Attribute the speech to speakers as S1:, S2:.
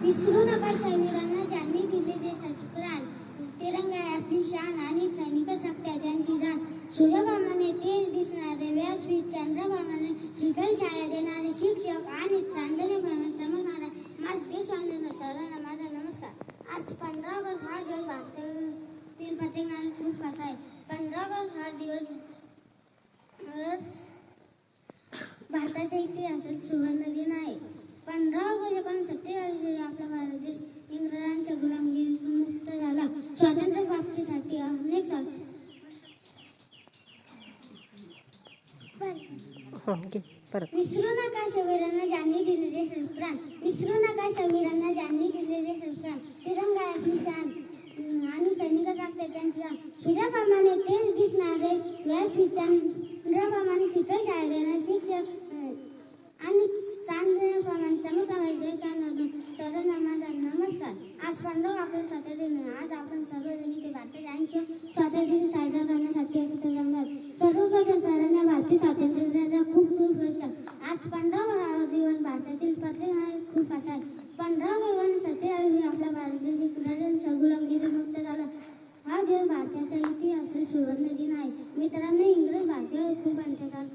S1: विसरू नका शहीरांना ज्यांनी दिले देशाचे प्राण. तिरंगा आहे आपली शान आणि सैनिक शक्ती त्यांची जाण. सूर्यप्रमाणे तेज दिसणारे व्यासपीठ, चंद्रप्रमाणे शीतल छाया देणारे शिक्षक आणि चांदण्याप्रमाणे चमकणारा माझ देशबांधवांना सर्वांना माझा नमस्कार. आज 15 ऑगस्ट हा दिवस भारतातील प्रत्येकाला खूप खास आहे. 15 ऑगस्ट हा दिवस भारताच्या इतिहासात सुवर्ण दिन आहे. 15 ऑगस्ट 1947 रोजी आपला भारत देश इंग्रजांच्या गुलामगिरीतून मुक्त झाला. स्वातंत्र्य प्राप्तीसाठी अनेक विसरू नका शहीरांना ज्यांनी दिले देशाचे प्राण. विसरू नका शहीरांना ज्यांनी दिले देशाचे प्राण. तिरंगा आहे आपली शान आणि सैनिक शक्ती त्यांची जाण. सूर्याप्रमाणे तेज दिसणारे व्यासपीठ, चंद्राप्रमाणे शीतल छाया देणारे शिक्षक आणि चांदण्याप्रमाणे चमकणारे देशांना सर्वांना माझा नमस्कार. आज 15 आपल्या स्वातंत्र्य दिन. आज आपण सर्वजण इथे भारताच्या 80 स्वातंत्र्य दिन साजरा करण्यासाठी एकत्र जमणार. सर्वप्रथम सर्वांना भारतीय स्वातंत्र्य दिनाच्या खूप खूप शुभेच्छा. आज 15 ऑगस्ट हा दिवस भारतातील प्रत्येकाला खूप खास आहे. 15 ऑगस्ट 1947 रोजी आपला भारत देश इंग्रजांच्या गुलामगिरीमुक्त झाला. हा दिवस भारताच्या इतिहासात सुवर्ण दिन आहे. मित्रांनो, इंग्रज भारतावर खूप अत्याचार